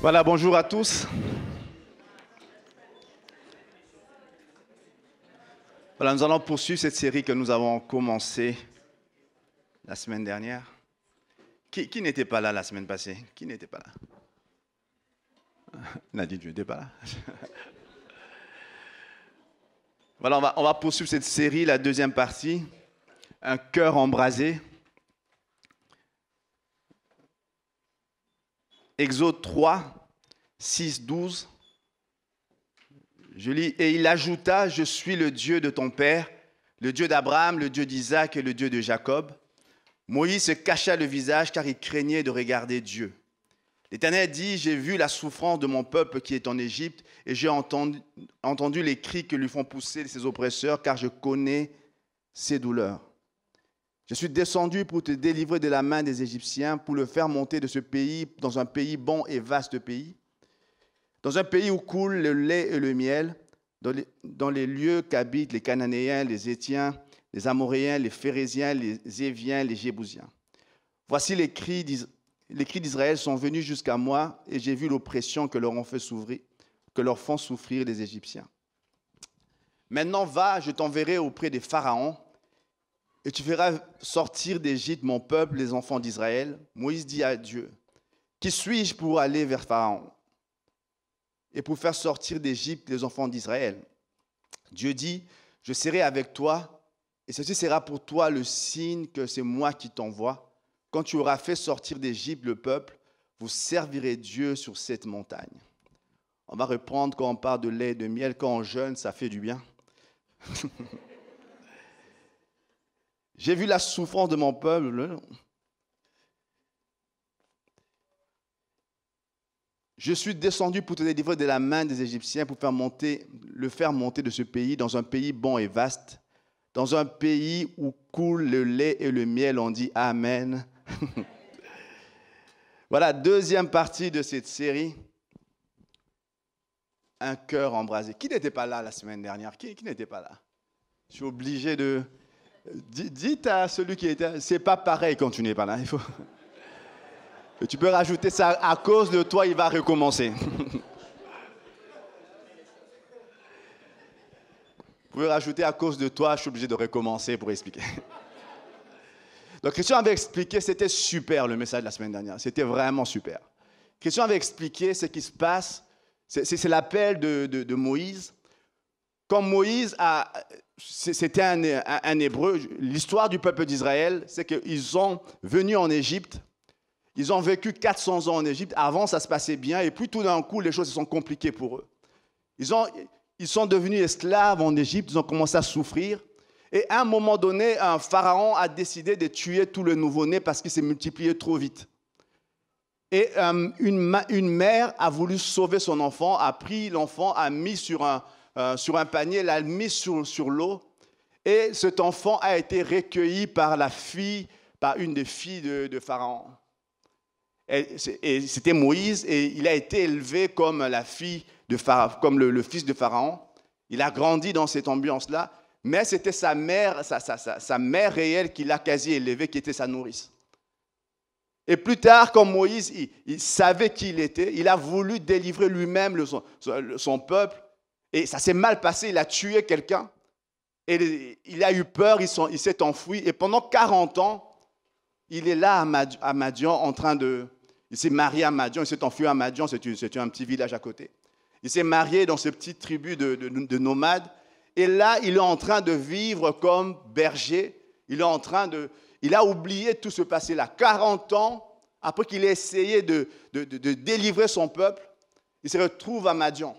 Voilà, bonjour à tous. Voilà, nous allons poursuivre cette série que nous avons commencée la semaine dernière. Qui n'était pas là la semaine passée? Qui n'était pas là? Nadine, tu n'étais pas là? Voilà, on va poursuivre cette série, la deuxième partie. Un cœur embrasé. Exode 3, 6, 12. Je lis, et il ajouta, je suis le Dieu de ton père, le Dieu d'Abraham, le Dieu d'Isaac et le Dieu de Jacob. Moïse se cacha le visage car il craignait de regarder Dieu. L'Éternel dit, j'ai vu la souffrance de mon peuple qui est en Égypte et j'ai entendu les cris que lui font pousser ses oppresseurs car je connais ses douleurs. Je suis descendu pour te délivrer de la main des Égyptiens, pour le faire monter de ce pays dans un pays bon et vaste pays, dans un pays où coule le lait et le miel, dans les lieux qu'habitent les Cananéens, les Héthiens, les Amoréens, les Phérésiens, les Éviens, les Jébousiens. Voici les cris d'Israël sont venus jusqu'à moi, et j'ai vu l'oppression que leur font souffrir les Égyptiens. Maintenant va, je t'enverrai auprès des pharaons, et tu feras sortir d'Égypte mon peuple, les enfants d'Israël. Moïse dit à Dieu, qui suis-je pour aller vers Pharaon et pour faire sortir d'Égypte les enfants d'Israël? Dieu dit, je serai avec toi, et ceci sera pour toi le signe que c'est moi qui t'envoie. Quand tu auras fait sortir d'Égypte le peuple, vous servirez Dieu sur cette montagne. On va reprendre quand on parle de lait et de miel, quand on jeûne, ça fait du bien. J'ai vu la souffrance de mon peuple. Je suis descendu pour te délivrer de la main des Égyptiens, pour le faire monter de ce pays dans un pays bon et vaste, dans un pays où coule le lait et le miel. On dit Amen. Voilà, deuxième partie de cette série. Un cœur embrasé. Qui n'était pas là la semaine dernière? Qui n'était pas là? Je suis obligé de... Dites à celui qui était... C'est pas pareil quand tu n'es pas là. Il faut... Tu peux rajouter ça, à cause de toi, il va recommencer. Vous pouvez rajouter à cause de toi, je suis obligé de recommencer pour expliquer. Donc Christian avait expliqué, c'était super le message de la semaine dernière. C'était vraiment super. Christian avait expliqué ce qui se passe. C'est l'appel de Moïse. Quand Moïse c'était un Hébreu, l'histoire du peuple d'Israël, c'est qu'ils sont venus en Égypte. Ils ont vécu 400 ans en Égypte. Avant, ça se passait bien. Et puis, tout d'un coup, les choses se sont compliquées pour eux. Ils sont devenus esclaves en Égypte. Ils ont commencé à souffrir. Et à un moment donné, un pharaon a décidé de tuer tout le nouveau-né parce qu'il s'est multiplié trop vite. Et une mère a voulu sauver son enfant, a pris l'enfant, a mis sur un panier, l'a mis sur l'eau. Et cet enfant a été recueilli par une des filles de Pharaon. Et c'était Moïse, et il a été élevé comme la fille de Pharaon, comme le fils de Pharaon. Il a grandi dans cette ambiance-là, mais c'était sa mère réelle qui l'a quasi élevé, qui était sa nourrice. Et plus tard, quand Moïse, il savait qui il était, il a voulu délivrer lui-même son peuple, et ça s'est mal passé, il a tué quelqu'un, et il a eu peur, il s'est enfui, et pendant 40 ans, il est là à Madian il s'est marié à Madian, il s'est enfui à Madian, c'est un petit village à côté. Il s'est marié dans cette petite tribu de nomades. Et là, il est en train de vivre comme berger. Il a oublié tout ce passé-là. 40 ans après qu'il ait essayé de délivrer son peuple, il se retrouve à Madian.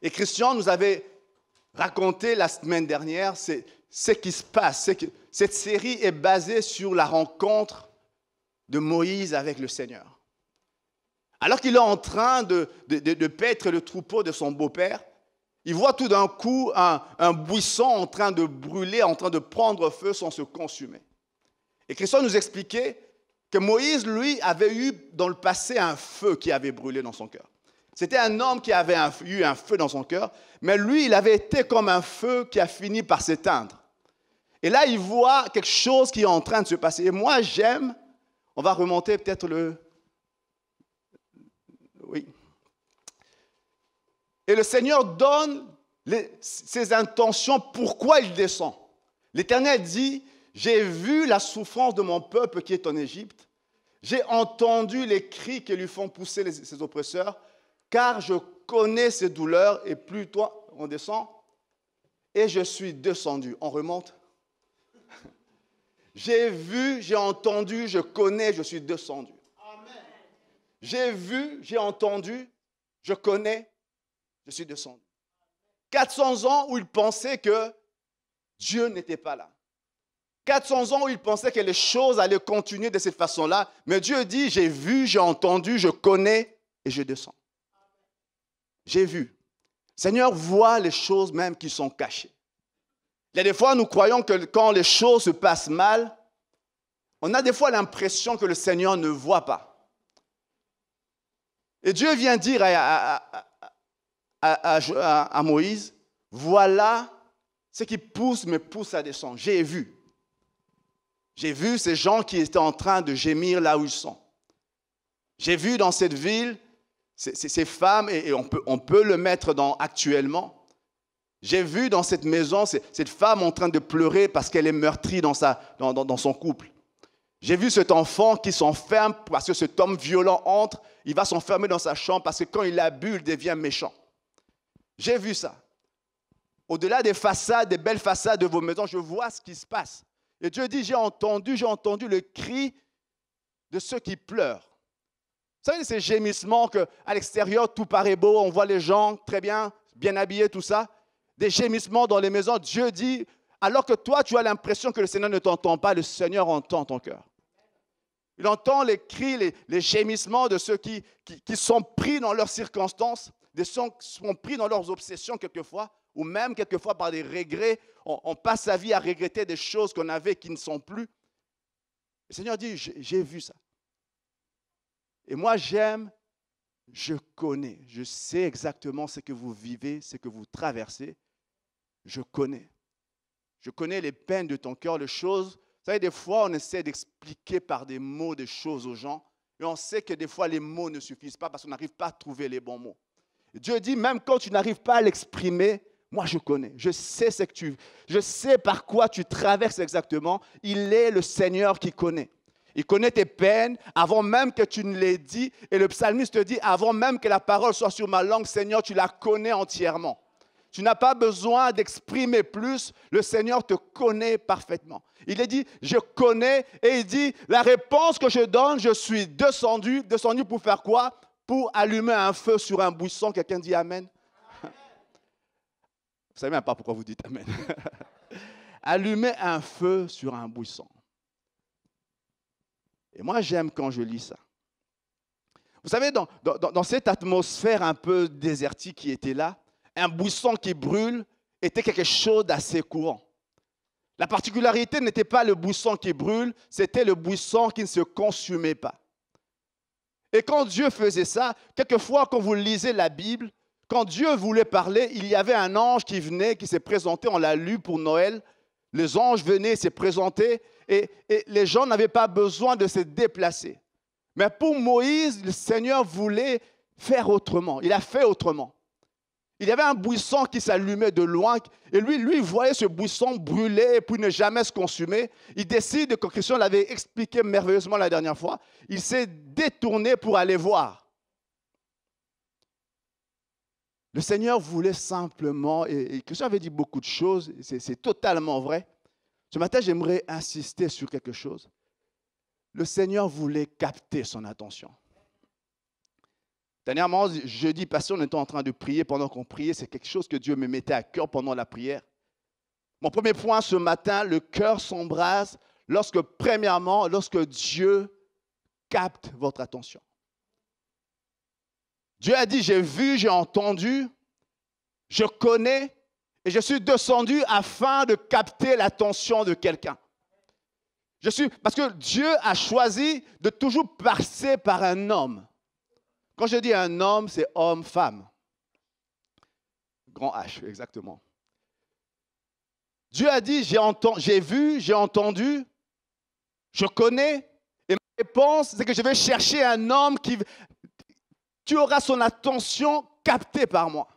Et Christian nous avait raconté la semaine dernière ce qui se passe. C'est que cette série est basée sur la rencontre de Moïse avec le Seigneur. Alors qu'il est en train de paître le troupeau de son beau-père, il voit tout d'un coup un buisson en train de brûler, en train de prendre feu sans se consumer. Et Christian nous expliquait que Moïse, lui, avait eu dans le passé un feu qui avait brûlé dans son cœur. C'était un homme qui avait eu un feu dans son cœur, mais lui, il avait été comme un feu qui a fini par s'éteindre. Et là, il voit quelque chose qui est en train de se passer. Et moi, on va remonter peut-être Et le Seigneur donne ses intentions, pourquoi il descend. L'Éternel dit, j'ai vu la souffrance de mon peuple qui est en Égypte. J'ai entendu les cris que lui font pousser ses oppresseurs, car je connais ses douleurs. Et plus toi, on descend. Et je suis descendu. On remonte. J'ai vu, j'ai entendu, je connais, je suis descendu. Amen. J'ai vu, j'ai entendu, je connais, je suis descendu. 400 ans où il pensait que Dieu n'était pas là. 400 ans où il pensait que les choses allaient continuer de cette façon-là. Mais Dieu dit, j'ai vu, j'ai entendu, je connais et je descends. J'ai vu. Seigneur voit les choses même qui sont cachées. Il y a des fois, nous croyons que quand les choses se passent mal, on a des fois l'impression que le Seigneur ne voit pas. Et Dieu vient dire à Moïse, voilà ce qui me pousse à descendre. J'ai vu. J'ai vu ces gens qui étaient en train de gémir là où ils sont. J'ai vu dans cette ville ces femmes, et on peut le mettre actuellement. J'ai vu dans cette maison cette femme en train de pleurer parce qu'elle est meurtrie dans son couple. J'ai vu cet enfant qui s'enferme parce que cet homme violent entre, il va s'enfermer dans sa chambre parce que quand il a bu, il devient méchant. J'ai vu ça. Au-delà des façades, des belles façades de vos maisons, je vois ce qui se passe. Et Dieu dit, j'ai entendu le cri de ceux qui pleurent. Vous savez, ces gémissements qu'à l'extérieur, tout paraît beau, on voit les gens très bien, bien habillés, tout ça. Des gémissements dans les maisons. Dieu dit, alors que toi, tu as l'impression que le Seigneur ne t'entend pas, le Seigneur entend ton cœur. Il entend les cris, les gémissements de ceux qui sont pris dans leurs circonstances, qui sont pris dans leurs obsessions quelquefois, ou même quelquefois par des regrets. On passe sa vie à regretter des choses qu'on avait qui ne sont plus. Le Seigneur dit, j'ai vu ça. Et moi, j'aime, je connais, je sais exactement ce que vous vivez, ce que vous traversez. Je connais. Je connais les peines de ton cœur, les choses. Vous savez, des fois, on essaie d'expliquer par des mots des choses aux gens. Et on sait que des fois, les mots ne suffisent pas parce qu'on n'arrive pas à trouver les bons mots. Et Dieu dit, même quand tu n'arrives pas à l'exprimer, moi, je connais. Je sais par quoi tu traverses exactement. Il est le Seigneur qui connaît. Il connaît tes peines avant même que tu ne les dis. Et le psalmiste te dit, avant même que la parole soit sur ma langue, Seigneur, tu la connais entièrement. Tu n'as pas besoin d'exprimer plus. Le Seigneur te connaît parfaitement. Il est dit, je connais. Et il dit, la réponse que je donne, je suis descendu. Descendu pour faire quoi? Pour allumer un feu sur un buisson. Quelqu'un dit Amen. Vous ne savez même pas pourquoi vous dites Amen. Allumer un feu sur un buisson. Et moi, j'aime quand je lis ça. Vous savez, dans cette atmosphère un peu désertique qui était là, un buisson qui brûle était quelque chose d'assez courant. La particularité n'était pas le buisson qui brûle, c'était le buisson qui ne se consumait pas. Et quand Dieu faisait ça, quelquefois, quand vous lisez la Bible, quand Dieu voulait parler, il y avait un ange qui venait, qui s'est présenté, on l'a lu pour Noël. Les anges venaient, s'est présentés, et les gens n'avaient pas besoin de se déplacer. Mais pour Moïse, le Seigneur voulait faire autrement. Il a fait autrement. Il y avait un buisson qui s'allumait de loin, et lui voyait ce buisson brûler et puis ne jamais se consumer. Il décide, comme Christian l'avait expliqué merveilleusement la dernière fois, il s'est détourné pour aller voir. Le Seigneur voulait simplement, et Christian avait dit beaucoup de choses, c'est totalement vrai. Ce matin, j'aimerais insister sur quelque chose. Le Seigneur voulait capter son attention. Dernièrement, jeudi passé, on était en train de prier. Pendant qu'on priait, c'est quelque chose que Dieu me mettait à cœur pendant la prière. Mon premier point ce matin, le cœur s'embrase premièrement, lorsque Dieu capte votre attention. Dieu a dit, j'ai vu, j'ai entendu, je connais, et je suis descendu afin de capter l'attention de quelqu'un. Parce que Dieu a choisi de toujours passer par un homme. Quand je dis un homme, c'est homme-femme. Grand H, exactement. Dieu a dit, j'ai vu, j'ai entendu, je connais, et ma réponse, c'est que je vais chercher un homme qui aura son attention captée par moi.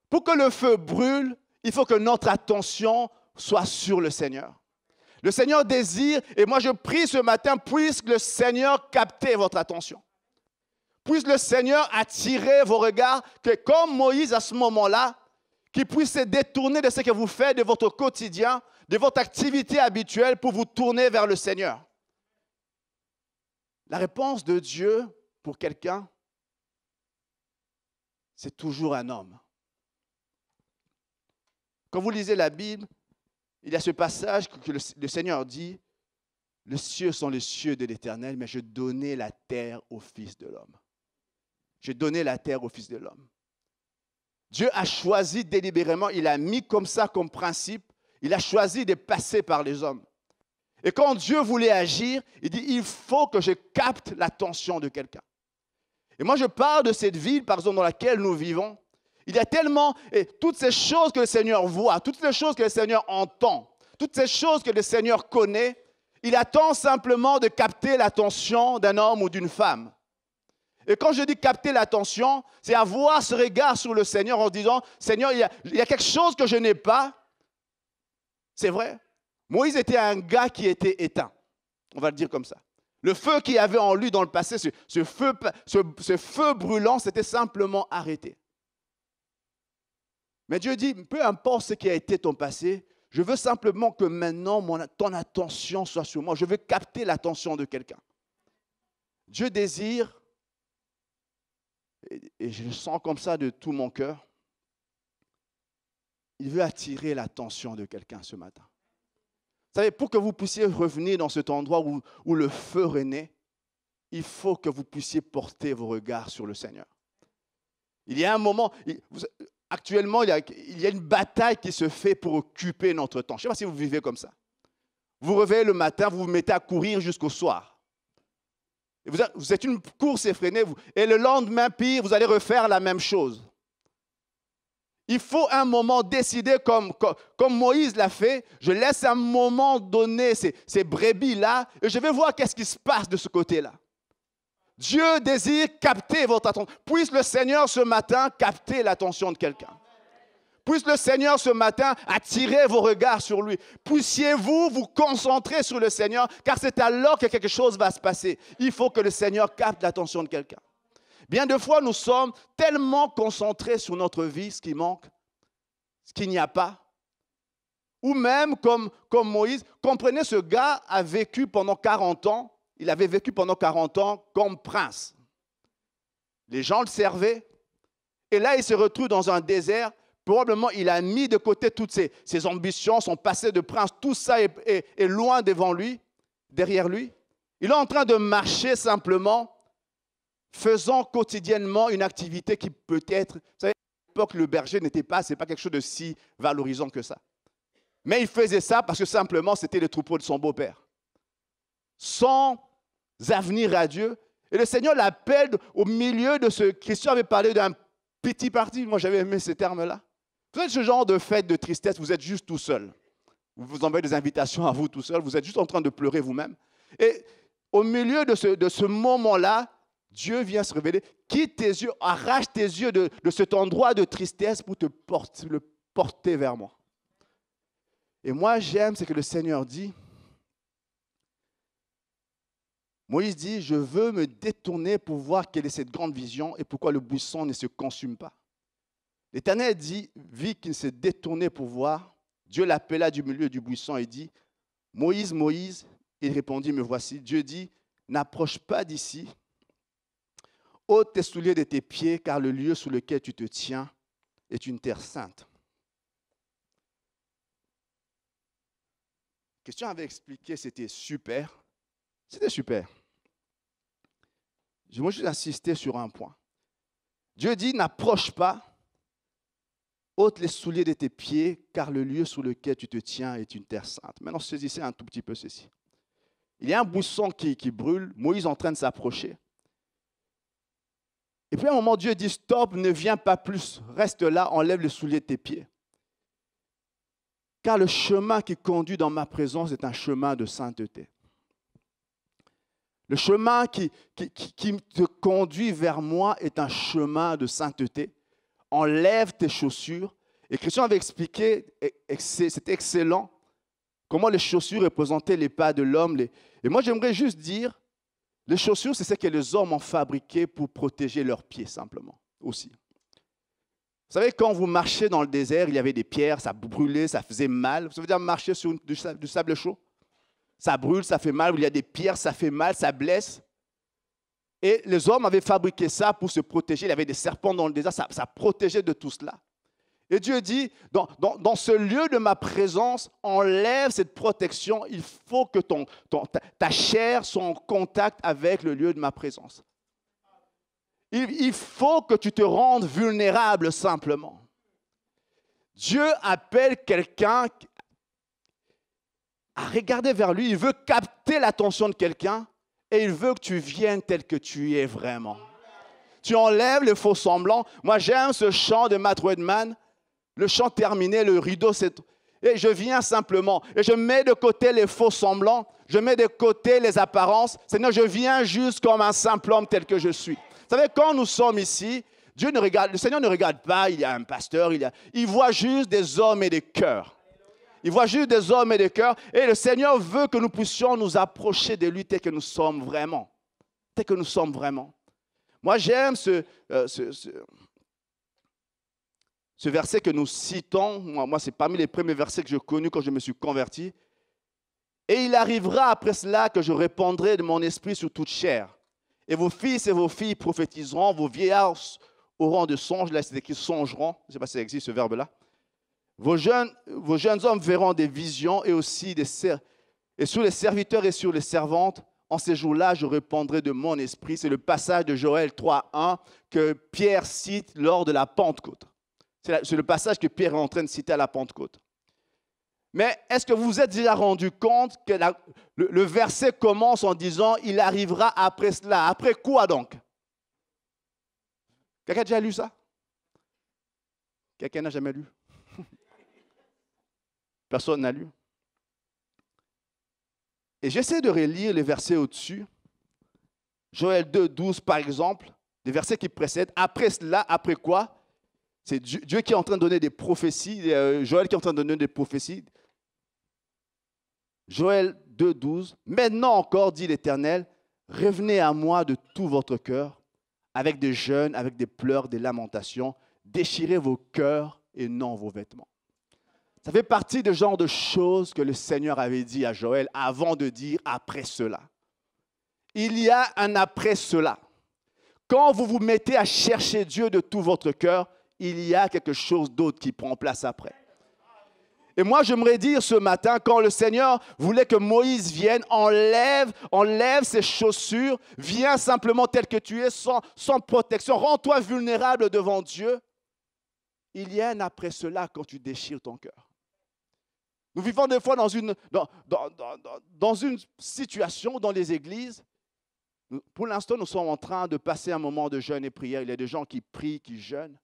Pour que le feu brûle, il faut que notre attention soit sur le Seigneur. Le Seigneur désire, et moi je prie ce matin, puisse le Seigneur capter votre attention. Puisse le Seigneur attirer vos regards, que comme Moïse à ce moment-là, qu'il puisse se détourner de ce que vous faites, de votre quotidien, de votre activité habituelle pour vous tourner vers le Seigneur. La réponse de Dieu pour quelqu'un, c'est toujours un homme. Quand vous lisez la Bible, il y a ce passage que le Seigneur dit, « Les cieux sont les cieux de l'Éternel, mais je donnais la terre au Fils de l'homme. » J'ai donné la terre au Fils de l'homme. Dieu a choisi délibérément, il a mis comme ça, comme principe, il a choisi de passer par les hommes. Et quand Dieu voulait agir, il dit, il faut que je capte l'attention de quelqu'un. Et moi, je parle de cette ville, par exemple, dans laquelle nous vivons. Il y a tellement, et toutes ces choses que le Seigneur voit, toutes ces choses que le Seigneur entend, toutes ces choses que le Seigneur connaît, il attend simplement de capter l'attention d'un homme ou d'une femme. Et quand je dis capter l'attention, c'est avoir ce regard sur le Seigneur en disant, Seigneur, il y a quelque chose que je n'ai pas. C'est vrai. Moïse était un gars qui était éteint. On va le dire comme ça. Le feu qu'il y avait en lui dans le passé, ce feu brûlant, s'était simplement arrêté. Mais Dieu dit, peu importe ce qui a été ton passé, je veux simplement que maintenant ton attention soit sur moi. Je veux capter l'attention de quelqu'un. Dieu désire, et je le sens comme ça de tout mon cœur, il veut attirer l'attention de quelqu'un ce matin. Vous savez, pour que vous puissiez revenir dans cet endroit où le feu renaît, il faut que vous puissiez porter vos regards sur le Seigneur. Il y a un moment, actuellement, il y a une bataille qui se fait pour occuper notre temps. Je ne sais pas si vous vivez comme ça. Vous vous réveillez le matin, vous vous mettez à courir jusqu'au soir. Et vous êtes une course effrénée, et le lendemain, pire, vous allez refaire la même chose. Il faut un moment décider, comme Moïse l'a fait, je laisse un moment donner ces brebis-là, et je vais voir qu'est-ce qui se passe de ce côté-là. Dieu désire capter votre attention. Puisse le Seigneur ce matin capter l'attention de quelqu'un. Puisse le Seigneur ce matin attirer vos regards sur lui. Puissiez-vous vous concentrer sur le Seigneur, car c'est alors que quelque chose va se passer. Il faut que le Seigneur capte l'attention de quelqu'un. Bien de fois, nous sommes tellement concentrés sur notre vie, ce qui manque, ce qu'il n'y a pas. Ou même, comme Moïse, comprenez, ce gars a vécu pendant 40 ans, il avait vécu pendant 40 ans comme prince. Les gens le servaient. Et là, il se retrouve dans un désert. Probablement, il a mis de côté toutes ses ambitions, son passé de prince. Tout ça est loin devant lui, derrière lui. Il est en train de marcher simplement, faisant quotidiennement une activité qui peut être... Vous savez, à l'époque, le berger c'est pas quelque chose de si valorisant que ça. Mais il faisait ça parce que simplement, c'était le troupeau de son beau-père. Sans avenir à Dieu. Et le Seigneur l'appelle au milieu de ce... Christian avait parlé d'un petit parti. Moi, j'avais aimé ces termes-là. Vous êtes ce genre de fête de tristesse, vous êtes juste tout seul. Vous vous envoyez des invitations à vous tout seul, vous êtes juste en train de pleurer vous-même. Et au milieu de ce moment-là, Dieu vient se révéler. Quitte tes yeux, arrache tes yeux de cet endroit de tristesse pour le porter vers moi. Et moi, j'aime ce que le Seigneur dit. Moïse dit, je veux me détourner pour voir quelle est cette grande vision et pourquoi le buisson ne se consume pas. L'Éternel dit, vit qu'il s'est détourné pour voir. Dieu l'appela du milieu du buisson et dit, Moïse, Moïse. Il répondit, me voici. Dieu dit, n'approche pas d'ici. Ôte tes souliers de tes pieds, car le lieu sur lequel tu te tiens est une terre sainte. Christian avait expliqué, c'était super. C'était super. Je veux juste insister sur un point. Dieu dit, n'approche pas. Ôte les souliers de tes pieds, car le lieu sur lequel tu te tiens est une terre sainte. Maintenant, saisissez un tout petit peu ceci. Il y a un buisson qui brûle, Moïse est en train de s'approcher. Et puis à un moment, Dieu dit, stop, ne viens pas plus, reste là, enlève les souliers de tes pieds. Car le chemin qui conduit dans ma présence est un chemin de sainteté. Le chemin qui te conduit vers moi est un chemin de sainteté. enlève tes chaussures. Et Christian avait expliqué, et c'était excellent, comment les chaussures représentaient les pas de l'homme. Et moi, j'aimerais juste dire, les chaussures, c'est ce que les hommes ont fabriqué pour protéger leurs pieds, simplement, aussi. Vous savez, quand vous marchez dans le désert, il y avait des pierres, ça brûlait, ça faisait mal. Ça veut dire marcher sur du sable chaud? Ça brûle, ça fait mal. Il y a des pierres, ça fait mal, ça blesse. Et les hommes avaient fabriqué ça pour se protéger. Il y avait des serpents dans le désert, ça protégeait de tout cela. Et Dieu dit, dans ce lieu de ma présence, enlève cette protection. Il faut que ta chair soit en contact avec le lieu de ma présence. Il faut que tu te rendes vulnérable simplement. Dieu appelle quelqu'un à regarder vers lui. Il veut capter l'attention de quelqu'un et il veut que tu viennes tel que tu es vraiment. Tu enlèves les faux semblants. Moi, j'aime ce chant de Matt Redman. Le chant terminé, le rideau, et je viens simplement. Et je mets de côté les faux semblants. Je mets de côté les apparences. Seigneur, je viens juste comme un simple homme tel que je suis. Vous savez, quand nous sommes ici, le Seigneur ne regarde pas, il y a un pasteur, il voit juste des hommes et des cœurs. Il voit juste des hommes et des cœurs. Et le Seigneur veut que nous puissions nous approcher de lui tel que nous sommes vraiment. Tel que nous sommes vraiment. Moi, j'aime ce verset que nous citons. Moi, c'est parmi les premiers versets que j'ai connus quand je me suis converti. Et il arrivera après cela que je répandrai de mon esprit sur toute chair. Et vos fils et vos filles prophétiseront, vos vieillards auront de songes. Là, c'est écrit songeront. Je ne sais pas si ça existe ce verbe-là. Vos jeunes hommes verront des visions et aussi et sur les serviteurs et sur les servantes. En ces jours-là, je répandrai de mon esprit. C'est le passage de Joël 3:1 que Pierre cite lors de la Pentecôte. C'est le passage que Pierre est en train de citer à la Pentecôte. Mais est-ce que vous vous êtes déjà rendu compte que le verset commence en disant « Il arrivera après cela ». Après quoi donc? Quelqu'un a déjà lu ça? Quelqu'un n'a jamais lu? Personne n'a lu. Et j'essaie de relire les versets au-dessus. Joël 2:12 par exemple, des versets qui précèdent. Après cela, après quoi? C'est Dieu qui est en train de donner des prophéties, Joël qui est en train de donner des prophéties. Joël 2:12, maintenant encore, dit l'Éternel, revenez à moi de tout votre cœur, avec des jeûnes, avec des pleurs, des lamentations, déchirez vos cœurs et non vos vêtements. Ça fait partie du genre de choses que le Seigneur avait dit à Joël avant de dire après cela. Il y a un après cela. Quand vous vous mettez à chercher Dieu de tout votre cœur, il y a quelque chose d'autre qui prend place après. Et moi, j'aimerais dire ce matin, quand le Seigneur voulait que Moïse vienne, enlève ses chaussures, viens simplement tel que tu es, sans protection, rends-toi vulnérable devant Dieu. Il y a un après cela quand tu déchires ton cœur. Nous vivons des fois dans une situation dans les églises. Pour l'instant, nous sommes en train de passer un moment de jeûne et prière. Il y a des gens qui prient, qui jeûnent.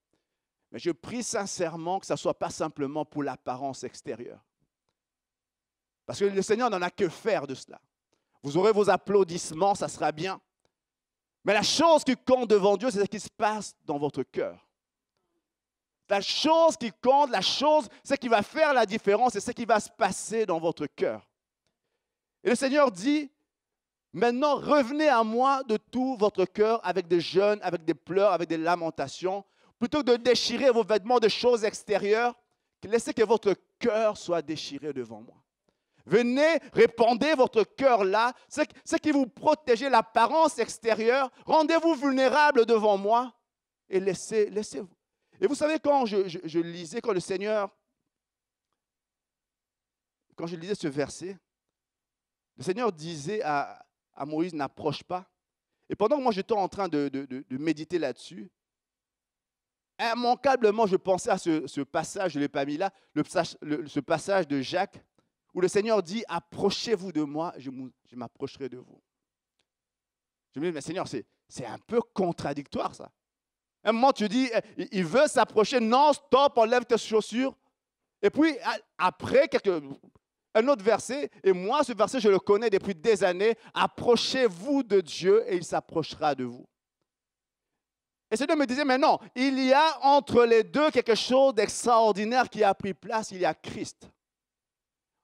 Mais je prie sincèrement que ça ne soit pas simplement pour l'apparence extérieure. Parce que le Seigneur n'en a que faire de cela. Vous aurez vos applaudissements, ça sera bien. Mais la chose qui compte devant Dieu, c'est ce qui se passe dans votre cœur. La chose qui compte, ce qui va faire la différence, c'est ce qui va se passer dans votre cœur. Et le Seigneur dit, maintenant revenez à moi de tout votre cœur avec des jeûnes, avec des pleurs, avec des lamentations. Plutôt que de déchirer vos vêtements de choses extérieures, laissez que votre cœur soit déchiré devant moi. Venez, répandez votre cœur là, ce qui vous protège l'apparence extérieure, rendez-vous vulnérable devant moi et laissez-vous. Et vous savez, quand je lisais, quand je lisais ce verset, le Seigneur disait à Moïse, n'approche pas. Et pendant que moi j'étais en train de méditer là-dessus, immanquablement, je pensais à ce passage, je ne l'ai pas mis là, ce passage de Jacques, où le Seigneur dit, approchez-vous de moi, je m'approcherai de vous. Je me dis, mais Seigneur, c'est un peu contradictoire ça. À un moment, tu dis, il veut s'approcher, non, stop, enlève tes chaussures. Et puis, après, un autre verset, et moi, ce verset, je le connais depuis des années, approchez-vous de Dieu et il s'approchera de vous. Et Seigneur me disait, mais non, il y a entre les deux quelque chose d'extraordinaire qui a pris place, il y a Christ.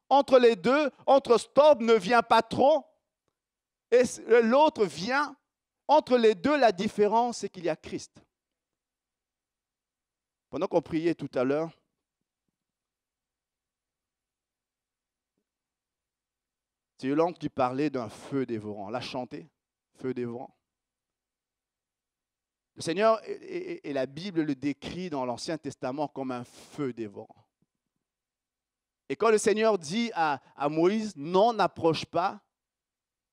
Entre les deux, entre stop ne vient pas trop, et l'autre vient. Entre les deux, la différence, c'est qu'il y a Christ. Pendant qu'on priait tout à l'heure, c'est Yolande qui parlait d'un feu dévorant. La chanter, feu dévorant. Le Seigneur et la Bible le décrit dans l'Ancien Testament comme un feu dévorant. Et quand le Seigneur dit à Moïse, non, n'approche pas,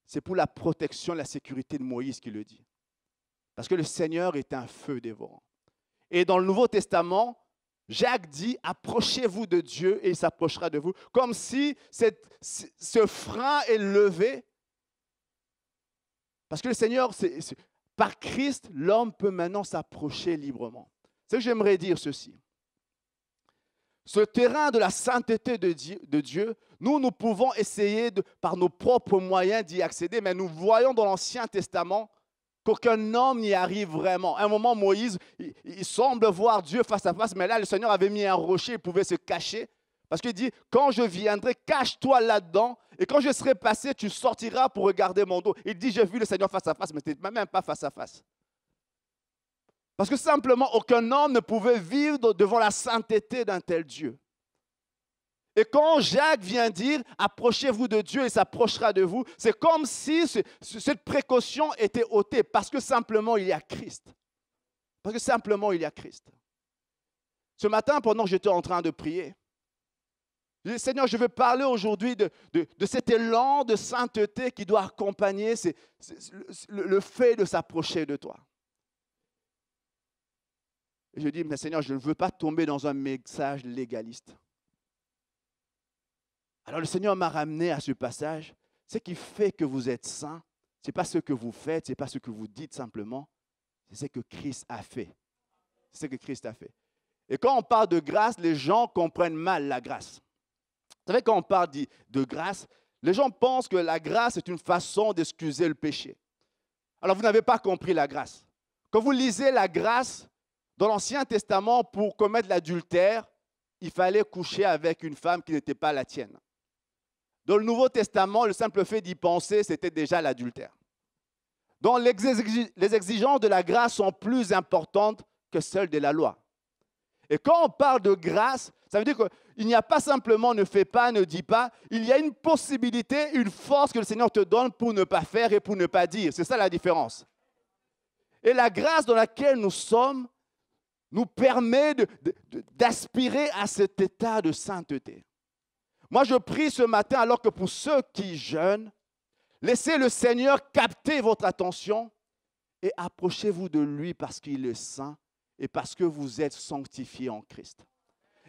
c'est pour la protection, la sécurité de Moïse qu'il le dit. Parce que le Seigneur est un feu dévorant. Et dans le Nouveau Testament, Jacques dit, approchez-vous de Dieu et il s'approchera de vous. Comme si ce frein est levé. Parce que le Seigneur, par Christ, l'homme peut maintenant s'approcher librement. C'est que j'aimerais dire ceci. Ce terrain de la sainteté de Dieu, nous pouvons essayer par nos propres moyens d'y accéder, mais nous voyons dans l'Ancien Testament qu'aucun homme n'y arrive vraiment. À un moment, Moïse, il semble voir Dieu face à face, mais là, le Seigneur avait mis un rocher, il pouvait se cacher. Parce qu'il dit, quand je viendrai, cache-toi là-dedans, et quand je serai passé, tu sortiras pour regarder mon dos. Il dit, j'ai vu le Seigneur face à face, mais tu n'étais même pas face à face. Parce que simplement, aucun homme ne pouvait vivre devant la sainteté d'un tel Dieu. Et quand Jacques vient dire, approchez-vous de Dieu et s'approchera de vous, c'est comme si cette précaution était ôtée parce que simplement il y a Christ. Parce que simplement il y a Christ. Ce matin, pendant que j'étais en train de prier, je dis, Seigneur, je veux parler aujourd'hui de cet élan de sainteté qui doit accompagner le fait de s'approcher de toi. Et je dis, mais Seigneur, je ne veux pas tomber dans un message légaliste. Alors le Seigneur m'a ramené à ce passage. Ce qui fait que vous êtes saints, ce n'est pas ce que vous faites, ce n'est pas ce que vous dites simplement, c'est ce que Christ a fait. C'est ce que Christ a fait. Et quand on parle de grâce, les gens comprennent mal la grâce. Vous savez, quand on parle de grâce, les gens pensent que la grâce est une façon d'excuser le péché. Alors vous n'avez pas compris la grâce. Quand vous lisez la grâce, dans l'Ancien Testament, pour commettre l'adultère, il fallait coucher avec une femme qui n'était pas la tienne. Dans le Nouveau Testament, le simple fait d'y penser, c'était déjà l'adultère. Donc, les exigences de la grâce sont plus importantes que celles de la loi. Et quand on parle de grâce, ça veut dire qu'il n'y a pas simplement ne fais pas, ne dis pas. Il y a une possibilité, une force que le Seigneur te donne pour ne pas faire et pour ne pas dire. C'est ça la différence. Et la grâce dans laquelle nous sommes nous permet d'aspirer à cet état de sainteté. Moi, je prie ce matin, alors que pour ceux qui jeûnent, laissez le Seigneur capter votre attention et approchez-vous de lui parce qu'il est saint et parce que vous êtes sanctifiés en Christ.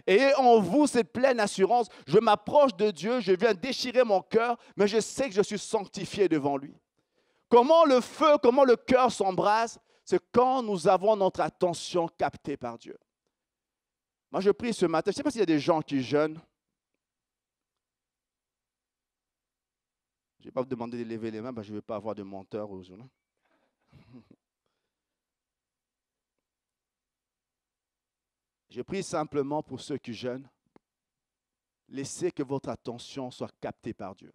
Ayez en vous cette pleine assurance, je m'approche de Dieu, je viens déchirer mon cœur, mais je sais que je suis sanctifié devant lui. Comment le feu, comment le cœur s'embrase, c'est quand nous avons notre attention captée par Dieu. Moi, je prie ce matin, je ne sais pas s'il y a des gens qui jeûnent. Je ne vais pas vous demander de lever les mains, parce que je ne vais pas avoir de menteur aujourd'hui. Je prie simplement pour ceux qui jeûnent, laissez que votre attention soit captée par Dieu.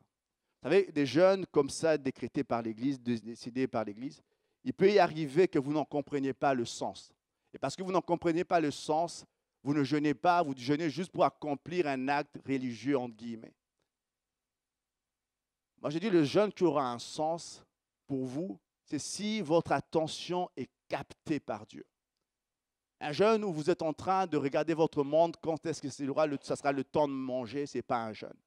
Vous savez, des jeûnes comme ça, décrétés par l'Église, décidés par l'Église, il peut y arriver que vous n'en compreniez pas le sens. Et parce que vous n'en comprenez pas le sens, vous ne jeûnez pas, vous jeûnez juste pour accomplir un acte religieux, entre guillemets. Moi, je dis, le jeûne qui aura un sens pour vous, c'est si votre attention est captée par Dieu. Un jeûne où vous êtes en train de regarder votre monde, quand est-ce que ça sera le temps de manger, ce n'est pas un jeûne.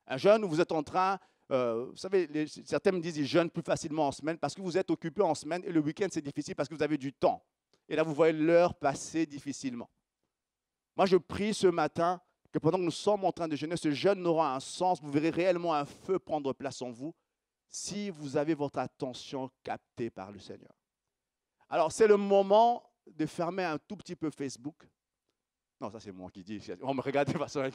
Un jeûne où vous êtes en train, vous savez, certains me disent qu'ils jeûnent plus facilement en semaine parce que vous êtes occupé en semaine et le week-end c'est difficile parce que vous avez du temps. Et là, vous voyez l'heure passer difficilement. Moi, je prie ce matin que pendant que nous sommes en train de jeûner, ce jeûne aura un sens. Vous verrez réellement un feu prendre place en vous si vous avez votre attention captée par le Seigneur. Alors, c'est le moment de fermer un tout petit peu Facebook. Non, ça c'est moi qui dis. On me regarde de façon...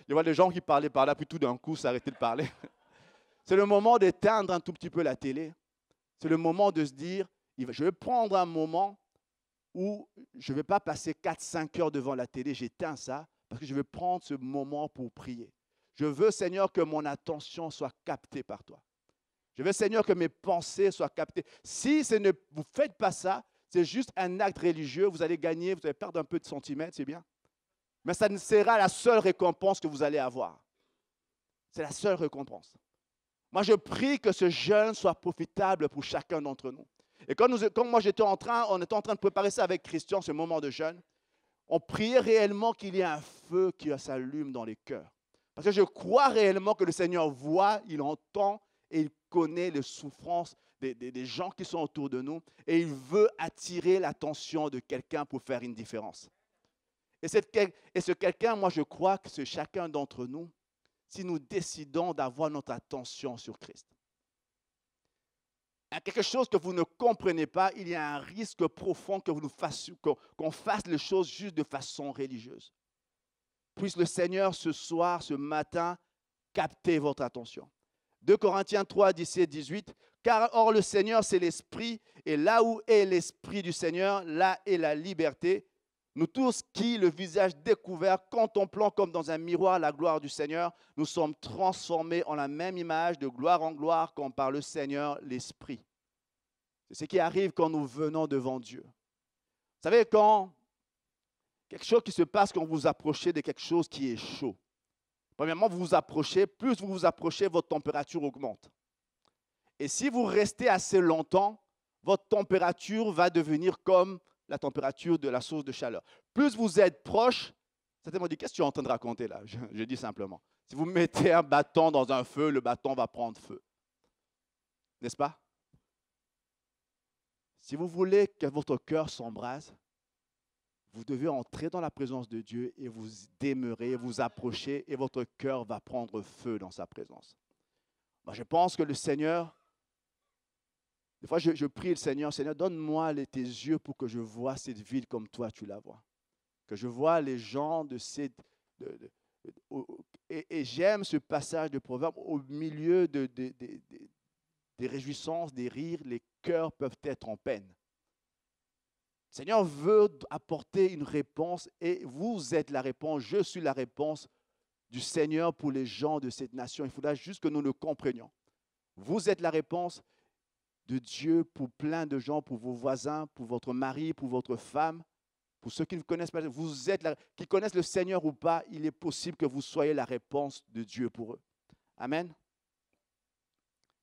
Je vois des gens qui parlaient par là, puis tout d'un coup, s'arrêter de parler. C'est le moment d'éteindre un tout petit peu la télé. C'est le moment de se dire, je vais prendre un moment où je ne vais pas passer 4-5 heures devant la télé, j'éteins ça, parce que je veux prendre ce moment pour prier. Je veux, Seigneur, que mon attention soit captée par toi. Je veux, Seigneur, que mes pensées soient captées. Si vous ne faites pas ça, c'est juste un acte religieux, vous allez gagner, vous allez perdre un peu de centimètres, c'est bien. Mais ça ne sera la seule récompense que vous allez avoir. C'est la seule récompense. Moi, je prie que ce jeûne soit profitable pour chacun d'entre nous. Et quand moi, on était en train de préparer ça avec Christian, ce moment de jeûne, on priait réellement qu'il y ait un feu qui s'allume dans les cœurs. Parce que je crois réellement que le Seigneur voit, il entend et il connaît les souffrances des gens qui sont autour de nous. Et il veut attirer l'attention de quelqu'un pour faire une différence. Et ce quelqu'un, moi, je crois que c'est chacun d'entre nous, si nous décidons d'avoir notre attention sur Christ. Il y a quelque chose que vous ne comprenez pas, il y a un risque profond que qu'on fasse les choses juste de façon religieuse. Puisse le Seigneur ce soir, ce matin, capter votre attention. 2 Corinthiens 3, 17, 18. Car or le Seigneur, c'est l'Esprit, et là où est l'Esprit du Seigneur, là est la liberté. Nous tous qui, le visage découvert, contemplant comme dans un miroir la gloire du Seigneur, nous sommes transformés en la même image de gloire en gloire comme par le Seigneur l'Esprit. C'est ce qui arrive quand nous venons devant Dieu. Vous savez, quand quelque chose qui se passe quand vous vous approchez de quelque chose qui est chaud. Premièrement, vous vous approchez, plus vous vous approchez, votre température augmente. Et si vous restez assez longtemps, votre température va devenir comme la température de la source de chaleur. Plus vous êtes proche, certainement dit, qu'est-ce que tu es en train de raconter là? Je dis simplement. Si vous mettez un bâton dans un feu, le bâton va prendre feu. N'est-ce pas? Si vous voulez que votre cœur s'embrase, vous devez entrer dans la présence de Dieu et vous demeurer, vous approcher et votre cœur va prendre feu dans sa présence. Moi, je pense que le Seigneur, des fois je prie le Seigneur, Seigneur, donne-moi tes yeux pour que je vois cette ville comme toi tu la vois. Que je vois les gens de cette... Et j'aime ce passage de Proverbe, au milieu des réjouissances, des rires, les cœurs peuvent être en peine. Le Seigneur veut apporter une réponse et vous êtes la réponse, je suis la réponse du Seigneur pour les gens de cette nation. Il faudra juste que nous le comprenions. Vous êtes la réponse de Dieu pour plein de gens, pour vos voisins, pour votre mari, pour votre femme, pour ceux qui ne connaissent pas. Vous êtes qui connaissent le Seigneur ou pas, il est possible que vous soyez la réponse de Dieu pour eux. Amen.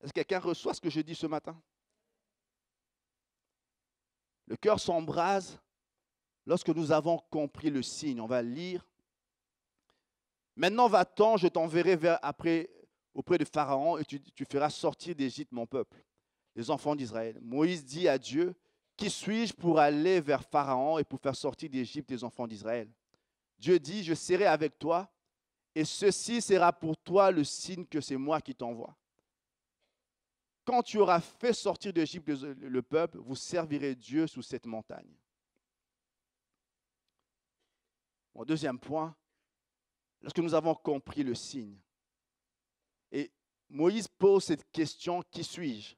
Est-ce que quelqu'un reçoit ce que je dis ce matin? Le cœur s'embrase lorsque nous avons compris le signe. On va lire. Maintenant va-t'en, je t'enverrai auprès de Pharaon et tu feras sortir d'Égypte mon peuple, les enfants d'Israël. Moïse dit à Dieu, qui suis-je pour aller vers Pharaon et pour faire sortir d'Égypte les enfants d'Israël? Dieu dit, je serai avec toi et ceci sera pour toi le signe que c'est moi qui t'envoie. Quand tu auras fait sortir d'Égypte le peuple, vous servirez Dieu sous cette montagne. Mon deuxième point, lorsque nous avons compris le signe, et Moïse pose cette question, qui suis-je?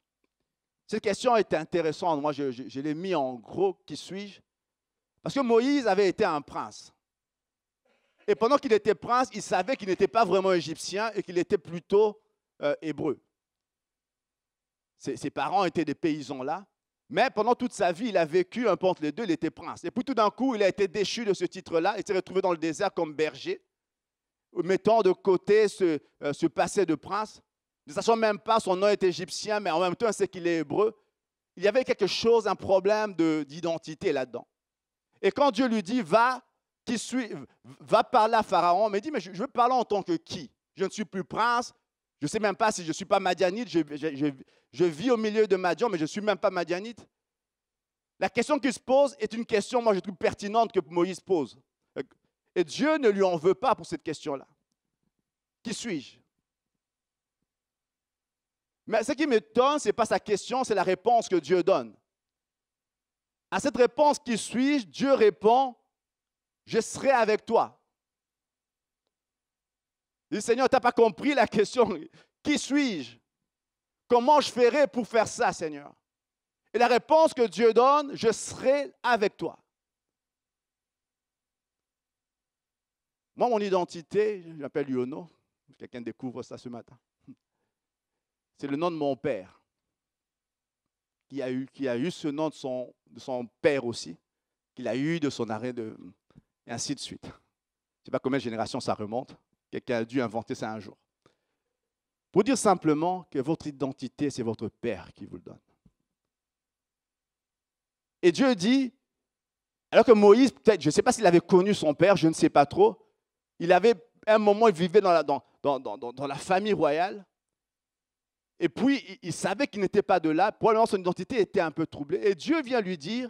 Cette question est intéressante, moi je l'ai mis en gros, qui suis-je? Parce que Moïse avait été un prince. Et pendant qu'il était prince, il savait qu'il n'était pas vraiment égyptien et qu'il était plutôt hébreu. Ses parents étaient des paysans là, mais pendant toute sa vie, il a vécu un peu entre les deux, il était prince. Et puis tout d'un coup, il a été déchu de ce titre-là, il s'est retrouvé dans le désert comme berger, mettant de côté ce passé de prince. Ne sachant même pas, son nom est égyptien, mais en même temps, on sait qu'il est hébreu. Il y avait quelque chose, un problème d'identité là-dedans. Et quand Dieu lui dit, va parler à Pharaon, il me dit, mais je veux parler en tant que qui? Je ne suis plus prince, je ne sais même pas si je ne suis pas madianite, je vis au milieu de Madian, mais je ne suis même pas madianite. La question qu'il se pose est une question, moi je trouve pertinente que Moïse pose. Et Dieu ne lui en veut pas pour cette question-là. Qui suis-je? Mais ce qui m'étonne, ce n'est pas sa question, c'est la réponse que Dieu donne. À cette réponse, qui suis-je? Dieu répond, je serai avec toi. Il dit, Seigneur, tu n'as pas compris la question. Qui suis-je? Comment je ferai pour faire ça, Seigneur? Et la réponse que Dieu donne, je serai avec toi. Moi, mon identité, je m'appelle Yono. Quelqu'un découvre ça ce matin. C'est le nom de mon père, qui a eu ce nom de son père aussi, qu'il a eu de son arrêt, et ainsi de suite. Je ne sais pas combien de générations ça remonte. Quelqu'un a dû inventer ça un jour. Pour dire simplement que votre identité, c'est votre père qui vous le donne. Et Dieu dit, alors que Moïse, peut-être, je ne sais pas s'il avait connu son père, je ne sais pas trop, il avait un moment, il vivait dans la famille royale, et puis il savait qu'il n'était pas de là, probablement son identité était un peu troublée, et Dieu vient lui dire,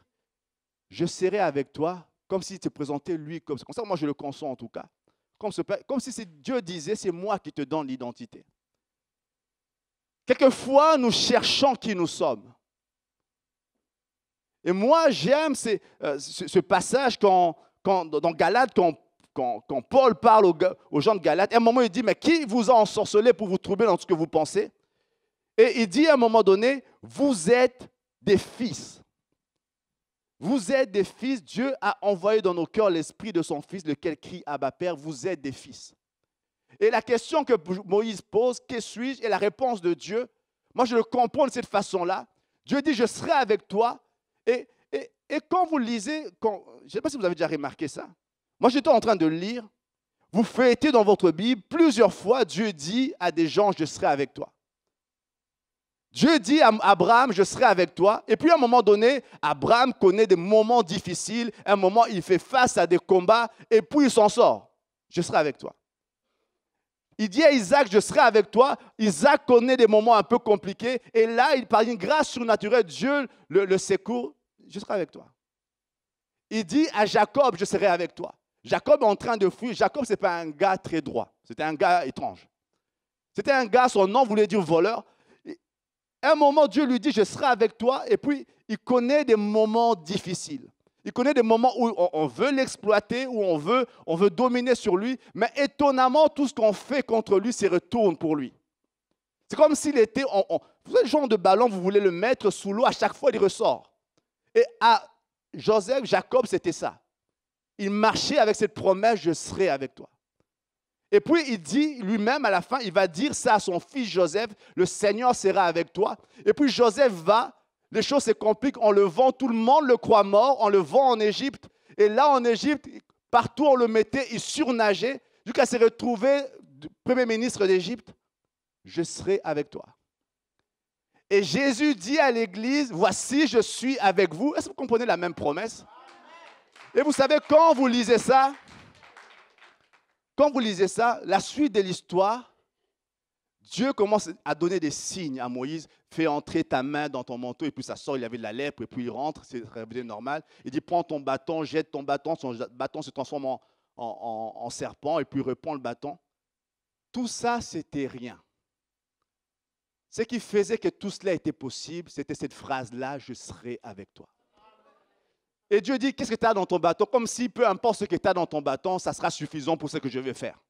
je serai avec toi, comme s'il te présentait lui, comme ça, moi je le conçois en tout cas, comme si Dieu disait, c'est moi qui te donne l'identité. Quelquefois, nous cherchons qui nous sommes. Et moi, j'aime ce passage dans Galates, quand Paul parle aux gens de Galates. À un moment, il dit, mais qui vous a ensorcelé pour vous troubler dans ce que vous pensez? Et il dit à un moment donné, vous êtes des fils. Vous êtes des fils. Dieu a envoyé dans nos cœurs l'esprit de son fils, lequel crie Abba Père, vous êtes des fils. Et la question que Moïse pose, qui suis-je? Et la réponse de Dieu, moi je le comprends de cette façon-là. Dieu dit, je serai avec toi. Et quand vous lisez, je ne sais pas si vous avez déjà remarqué ça. Moi j'étais en train de lire, vous feuilletez dans votre Bible, plusieurs fois Dieu dit à des gens, je serai avec toi. Dieu dit à Abraham, je serai avec toi. Et puis à un moment donné, Abraham connaît des moments difficiles. À un moment, il fait face à des combats et puis il s'en sort. Je serai avec toi. Il dit à Isaac, je serai avec toi. Isaac connaît des moments un peu compliqués. Et là, par une grâce surnaturelle, Dieu le secourt. Je serai avec toi. Il dit à Jacob, je serai avec toi. Jacob est en train de fuir. Jacob, ce n'est pas un gars très droit. C'était un gars étrange. C'était un gars, son nom voulait dire voleur. À un moment, Dieu lui dit, je serai avec toi. Et puis, il connaît des moments difficiles. Il connaît des moments où on veut l'exploiter, où on veut dominer sur lui. Mais étonnamment, tout ce qu'on fait contre lui se retourne pour lui. C'est comme s'il était... vous savez, le genre de ballon, vous voulez le mettre sous l'eau, à chaque fois, il ressort. Et à Jacob, c'était ça. Il marchait avec cette promesse, je serai avec toi. Et puis, il dit lui-même, à la fin, il va dire ça à son fils Joseph, le Seigneur sera avec toi. Et puis, Joseph va... Les choses se compliquent, on le vend, tout le monde le croit mort, on le vend en Égypte. Et là, en Égypte, partout on le mettait, il surnageait, jusqu'à se retrouver Premier ministre d'Égypte. Je serai avec toi. Et Jésus dit à l'Église, voici, je suis avec vous. Est-ce que vous comprenez la même promesse? Et vous savez, quand vous lisez ça, la suite de l'histoire, Dieu commence à donner des signes à Moïse. Fais entrer ta main dans ton manteau, et puis ça sort, il avait de la lèpre, et puis il rentre, c'est normal. Il dit, prends ton bâton, jette ton bâton, son bâton se transforme en serpent, et puis reprend le bâton. Tout ça, c'était rien. Ce qui faisait que tout cela était possible, c'était cette phrase-là, je serai avec toi. Et Dieu dit, qu'est-ce que tu as dans ton bâton? Comme si, peu importe ce que tu as dans ton bâton, ça sera suffisant pour ce que je vais faire.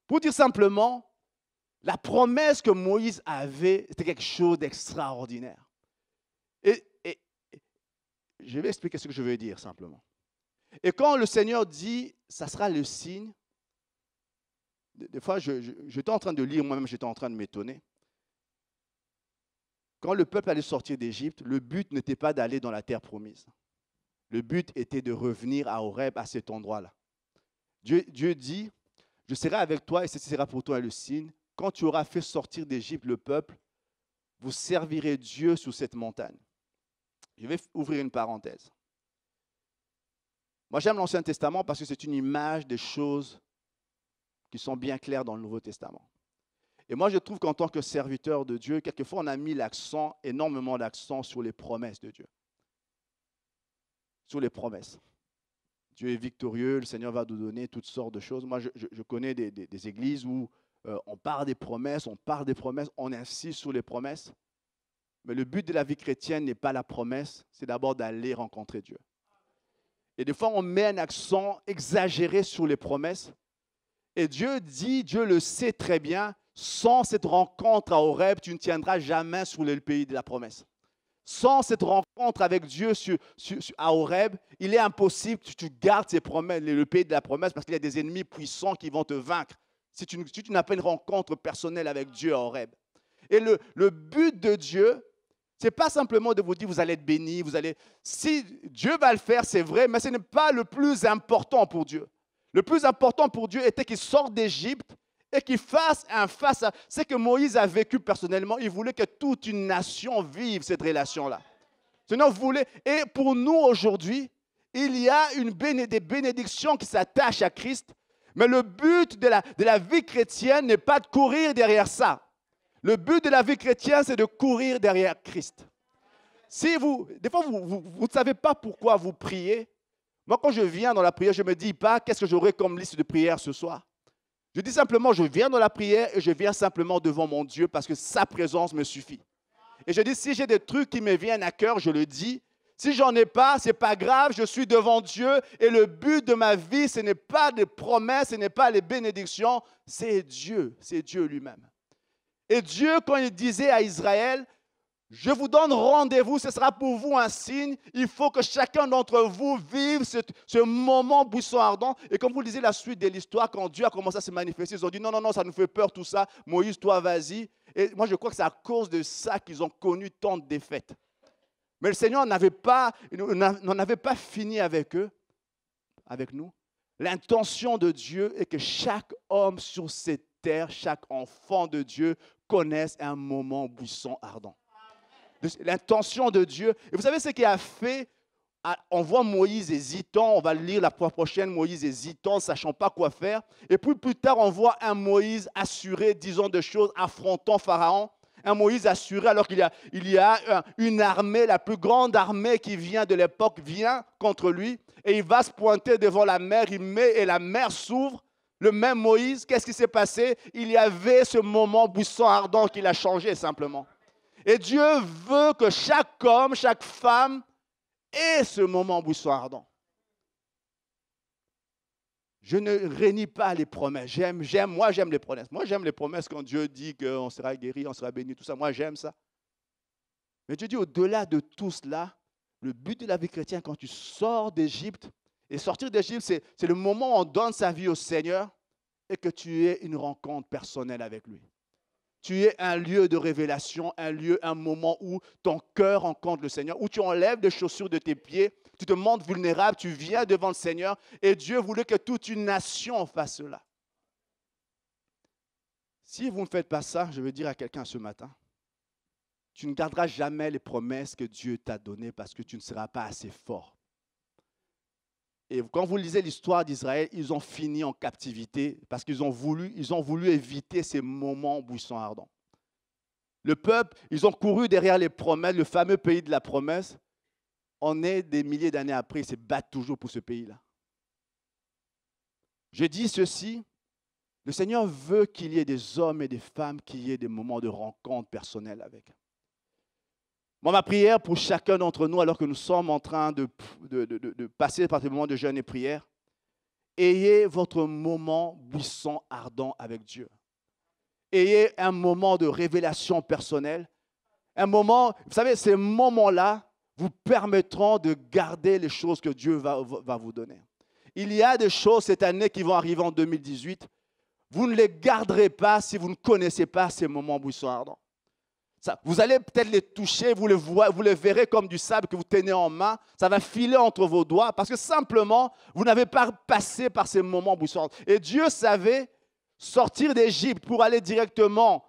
Pour dire simplement, la promesse que Moïse avait, c'était quelque chose d'extraordinaire. Et je vais expliquer ce que je veux dire simplement. Et quand le Seigneur dit, ça sera le signe, des fois, j'étais en train de lire, moi-même, j'étais en train de m'étonner. Quand le peuple allait sortir d'Égypte, le but n'était pas d'aller dans la terre promise. Le but était de revenir à Horeb, à cet endroit-là. Dieu dit, je serai avec toi et ceci sera pour toi le signe. Quand tu auras fait sortir d'Égypte le peuple, vous servirez Dieu sur cette montagne. Je vais ouvrir une parenthèse. Moi, j'aime l'Ancien Testament parce que c'est une image des choses qui sont bien claires dans le Nouveau Testament. Et moi, je trouve qu'en tant que serviteur de Dieu, quelquefois, on a mis énormément d'accent sur les promesses de Dieu. Sur les promesses. Dieu est victorieux, le Seigneur va nous donner toutes sortes de choses. Moi, je connais des églises où on parle des promesses, on insiste sur les promesses. Mais le but de la vie chrétienne n'est pas la promesse, c'est d'abord d'aller rencontrer Dieu. Et des fois, on met un accent exagéré sur les promesses. Et Dieu dit, Dieu le sait très bien, sans cette rencontre à Horeb, tu ne tiendras jamais sur le pays de la promesse. Sans cette rencontre avec Dieu à Horeb, il est impossible que tu gardes ces promesses, le pays de la promesse, parce qu'il y a des ennemis puissants qui vont te vaincre si tu n'as pas une rencontre personnelle avec Dieu à Horeb. Et le but de Dieu, ce n'est pas simplement de vous dire vous allez être béni, si Dieu va le faire, c'est vrai, mais ce n'est pas le plus important pour Dieu. Le plus important pour Dieu était qu'il sorte d'Égypte et qu'il fasse un face à ce que Moïse a vécu personnellement. Il voulait que toute une nation vive cette relation-là. Seigneur voulait, et pour nous aujourd'hui, il y a des bénédictions qui s'attachent à Christ, mais le but de la vie chrétienne n'est pas de courir derrière ça. Le but de la vie chrétienne, c'est de courir derrière Christ. Des fois, vous ne savez pas pourquoi vous priez. Moi, quand je viens dans la prière, je ne me dis pas qu'est-ce que j'aurai comme liste de prière ce soir. Je dis simplement, je viens dans la prière et je viens simplement devant mon Dieu parce que sa présence me suffit. Et je dis, si j'ai des trucs qui me viennent à cœur, je le dis. Si j'en ai pas, ce n'est pas grave, je suis devant Dieu et le but de ma vie, ce n'est pas des promesses, ce n'est pas les bénédictions, c'est Dieu lui-même. Et Dieu, quand il disait à Israël, je vous donne rendez-vous, ce sera pour vous un signe. Il faut que chacun d'entre vous vive ce moment buisson ardent. Et comme vous lisez la suite de l'histoire, quand Dieu a commencé à se manifester, ils ont dit non, ça nous fait peur tout ça. Moïse, toi, vas-y. Et moi, je crois que c'est à cause de ça qu'ils ont connu tant de défaites. Mais le Seigneur n'en avait pas fini avec eux, avec nous. L'intention de Dieu est que chaque homme sur cette terre, chaque enfant de Dieu connaisse un moment buisson ardent. L'intention de Dieu. Et vous savez ce qu'il a fait? On voit Moïse hésitant, on va le lire la fois prochaine, Moïse hésitant, ne sachant pas quoi faire. Et puis plus tard, on voit un Moïse assuré, disant des choses, affrontant Pharaon. Un Moïse assuré alors qu'il y a une armée, la plus grande armée qui vient de l'époque, vient contre lui. Et il va se pointer devant la mer, et la mer s'ouvre. Le même Moïse, qu'est-ce qui s'est passé? Il y avait ce moment buisson ardent qu'il a changé simplement. Et Dieu veut que chaque homme, chaque femme ait ce moment buisson ardent. Je ne rénie pas les promesses. Moi, j'aime les promesses. Moi, j'aime les promesses quand Dieu dit qu'on sera guéri, on sera béni, tout ça. Moi, j'aime ça. Mais Dieu dit, au-delà de tout cela, le but de la vie chrétienne, quand tu sors d'Égypte, et sortir d'Égypte, c'est le moment où on donne sa vie au Seigneur et que tu aies une rencontre personnelle avec lui. Tu es un lieu de révélation, un moment où ton cœur rencontre le Seigneur, où tu enlèves les chaussures de tes pieds, tu te montres vulnérable, tu viens devant le Seigneur et Dieu voulait que toute une nation fasse cela. Si vous ne faites pas ça, je veux dire à quelqu'un ce matin, tu ne garderas jamais les promesses que Dieu t'a données parce que tu ne seras pas assez fort. Et quand vous lisez l'histoire d'Israël, ils ont fini en captivité parce qu'ils ont voulu éviter ces moments buissons ardents. Le peuple, ils ont couru derrière les promesses, le fameux pays de la promesse. On est des milliers d'années après, ils se battent toujours pour ce pays-là. Je dis ceci, le Seigneur veut qu'il y ait des hommes et des femmes qui aient des moments de rencontre personnelle avec. Moi, ma prière pour chacun d'entre nous, alors que nous sommes en train de passer par des moments de jeûne et prière, ayez votre moment buisson ardent avec Dieu. Ayez un moment de révélation personnelle. Un moment, vous savez, ces moments-là vous permettront de garder les choses que Dieu va vous donner. Il y a des choses cette année qui vont arriver en 2018. Vous ne les garderez pas si vous ne connaissez pas ces moments buissons ardents. Vous allez peut-être les toucher, vous les verrez comme du sable que vous tenez en main. Ça va filer entre vos doigts parce que simplement, vous n'avez pas passé par ces moments buissons ardents. Et Dieu savait sortir d'Égypte pour aller directement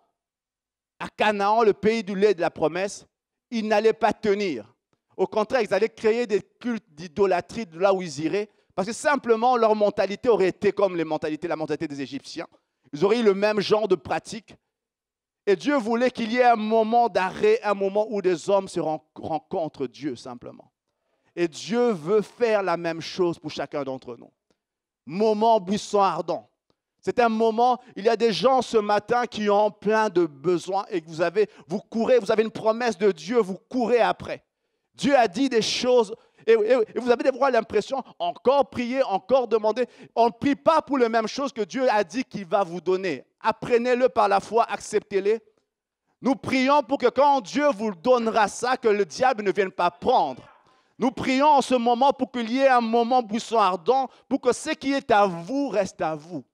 à Canaan, le pays du lait et de la promesse. Ils n'allaient pas tenir. Au contraire, ils allaient créer des cultes d'idolâtrie de là où ils iraient parce que simplement, leur mentalité aurait été comme la mentalité des Égyptiens. Ils auraient eu le même genre de pratique. Et Dieu voulait qu'il y ait un moment d'arrêt, un moment où des hommes se rencontrent Dieu simplement. Et Dieu veut faire la même chose pour chacun d'entre nous. Moment buisson ardent. C'est un moment, il y a des gens ce matin qui ont plein de besoins et que vous avez une promesse de Dieu, vous courez après. Dieu a dit des choses et vous avez des fois l'impression, encore prier, encore demander. On ne prie pas pour les mêmes choses que Dieu a dit qu'il va vous donner. Apprenez-le par la foi, acceptez-les. Nous prions pour que quand Dieu vous donnera ça, que le diable ne vienne pas prendre. Nous prions en ce moment pour qu'il y ait un moment buisson ardent, pour que ce qui est à vous reste à vous.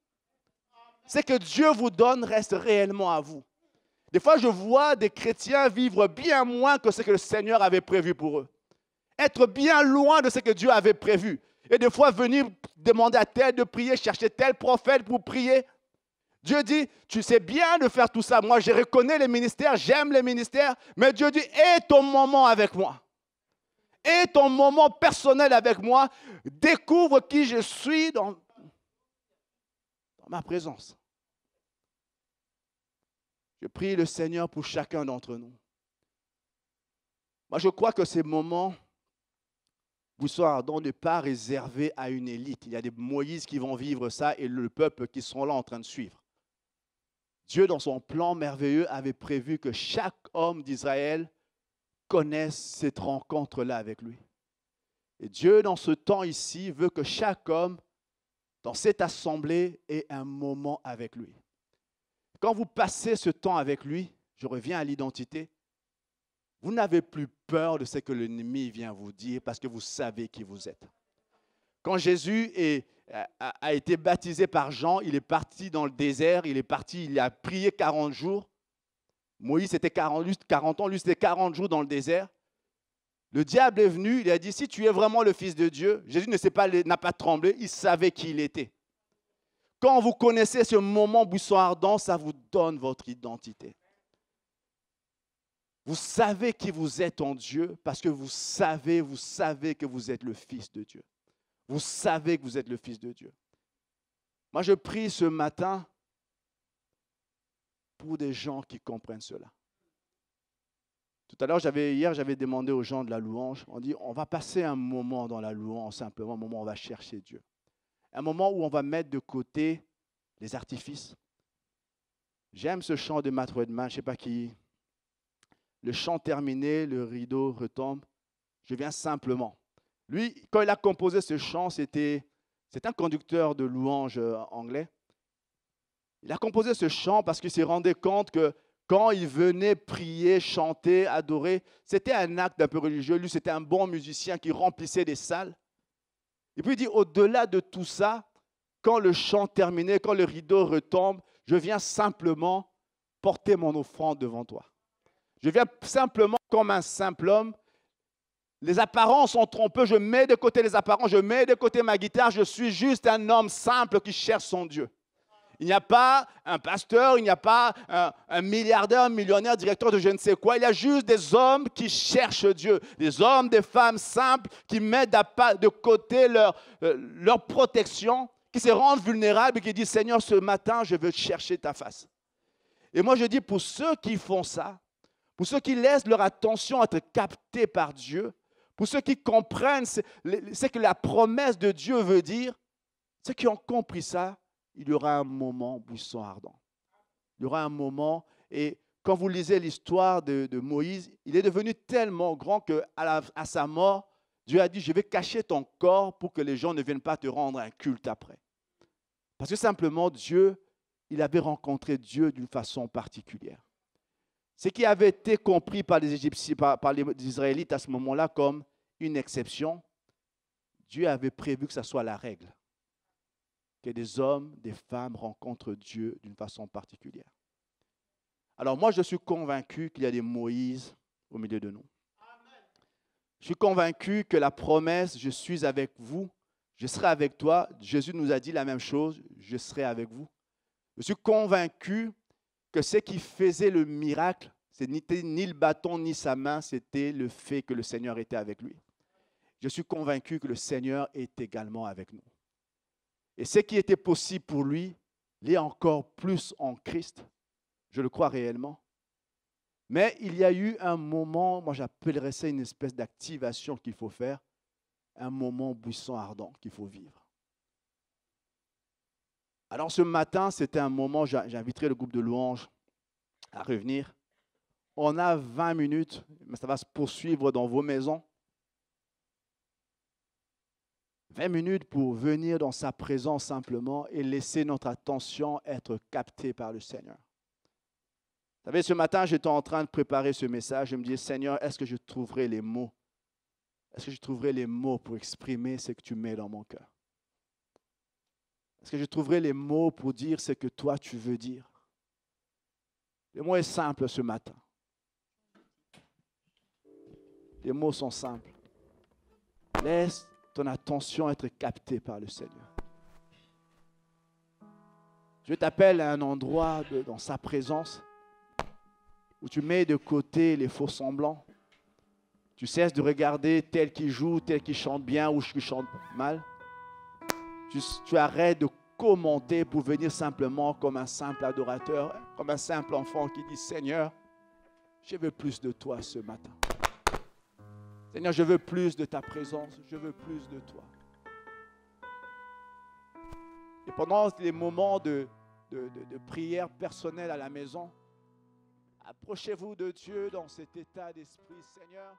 Ce que Dieu vous donne reste réellement à vous. Des fois, je vois des chrétiens vivre bien moins que ce que le Seigneur avait prévu pour eux. Être bien loin de ce que Dieu avait prévu. Et des fois, venir demander à tel de prier, chercher tel prophète pour prier. Dieu dit, tu sais bien de faire tout ça. Moi, je reconnais les ministères, j'aime les ministères. Mais Dieu dit, aie ton moment avec moi. Aie ton moment personnel avec moi. Découvre qui je suis dans ma présence. Je prie le Seigneur pour chacun d'entre nous. Moi, je crois que ces moments buisson ardent n'est pas réservé à une élite. Il y a des Moïse qui vont vivre ça et le peuple qui sont là en train de suivre. Dieu, dans son plan merveilleux, avait prévu que chaque homme d'Israël connaisse cette rencontre-là avec lui. Et Dieu, dans ce temps ici, veut que chaque homme, dans cette assemblée, ait un moment avec lui. Quand vous passez ce temps avec lui, je reviens à l'identité, vous n'avez plus peur de ce que l'ennemi vient vous dire parce que vous savez qui vous êtes. Quand Jésus a été baptisé par Jean, il est parti dans le désert, il a prié 40 jours. Moïse c'était 40 ans, lui c'était 40 jours dans le désert. Le diable est venu, il a dit, si tu es vraiment le Fils de Dieu, Jésus n'a pas tremblé, il savait qui il était. Quand vous connaissez ce moment buisson ardent, ça vous donne votre identité. Vous savez qui vous êtes en Dieu parce que vous savez que vous êtes le Fils de Dieu. Vous savez que vous êtes le Fils de Dieu. Moi, je prie ce matin pour des gens qui comprennent cela. Tout à l'heure, hier, j'avais demandé aux gens de la louange, on dit, on va passer un moment dans la louange, simplement un moment où on va chercher Dieu. Un moment où on va mettre de côté les artifices. J'aime ce chant de Matt Redman, je ne sais pas qui. Le chant terminé, le rideau retombe. Je viens simplement. Lui, quand il a composé ce chant, c'est un conducteur de louange anglais. Il a composé ce chant parce qu'il s'est rendu compte que quand il venait prier, chanter, adorer, c'était un acte un peu religieux. Lui, c'était un bon musicien qui remplissait des salles. Et puis il dit, au-delà de tout ça, quand le chant terminé, quand le rideau retombe, je viens simplement porter mon offrande devant toi. Je viens simplement comme un simple homme. Les apparences sont trompeuses. Je mets de côté les apparences, je mets de côté ma guitare. Je suis juste un homme simple qui cherche son Dieu. Il n'y a pas un pasteur, il n'y a pas un milliardaire, un millionnaire, directeur de je ne sais quoi. Il y a juste des hommes qui cherchent Dieu. Des hommes, des femmes simples qui mettent de côté leur protection, qui se rendent vulnérables et qui disent, Seigneur, ce matin, je veux chercher ta face. Et moi, je dis, pour ceux qui font ça, pour ceux qui laissent leur attention être captée par Dieu, pour ceux qui comprennent ce que la promesse de Dieu veut dire, ceux qui ont compris ça, il y aura un moment buisson ardent. Il y aura un moment, et quand vous lisez l'histoire de Moïse, il est devenu tellement grand qu'à sa mort, Dieu a dit, je vais cacher ton corps pour que les gens ne viennent pas te rendre un culte après. Parce que simplement, Dieu, il avait rencontré Dieu d'une façon particulière. Ce qui avait été compris par les Égyptiens, par les Israélites à ce moment-là comme une exception, Dieu avait prévu que ça soit la règle. Que des hommes, des femmes rencontrent Dieu d'une façon particulière. Alors moi, je suis convaincu qu'il y a des Moïse au milieu de nous. Je suis convaincu que la promesse, je suis avec vous, je serai avec toi, Jésus nous a dit la même chose, je serai avec vous. Je suis convaincu que ce qui faisait le miracle, ce n'était ni le bâton ni sa main, c'était le fait que le Seigneur était avec lui. Je suis convaincu que le Seigneur est également avec nous. Et ce qui était possible pour lui, l'est encore plus en Christ. Je le crois réellement. Mais il y a eu un moment, moi j'appellerais ça une espèce d'activation qu'il faut faire, un moment buisson ardent qu'il faut vivre. Alors ce matin, c'était un moment, j'inviterai le groupe de louanges à revenir. On a 20 minutes, mais ça va se poursuivre dans vos maisons. 20 minutes pour venir dans sa présence simplement et laisser notre attention être captée par le Seigneur. Vous savez, ce matin, j'étais en train de préparer ce message. Je me disais, Seigneur, est-ce que je trouverai les mots? Est-ce que je trouverai les mots pour exprimer ce que tu mets dans mon cœur? Est-ce que je trouverai les mots pour dire ce que toi tu veux dire? Le mot est simple ce matin. Les mots sont simples. Laisse ton attention être captée par le Seigneur. Je t'appelle à un endroit dans sa présence où tu mets de côté les faux semblants. Tu cesses de regarder tel qui joue, tel qui chante bien ou qui chante mal. Tu arrêtes de commenter pour venir simplement comme un simple adorateur, comme un simple enfant qui dit « Seigneur, je veux plus de toi ce matin. Seigneur, je veux plus de ta présence, je veux plus de toi. » Et pendant les moments de prière personnelle à la maison, approchez-vous de Dieu dans cet état d'esprit. Seigneur,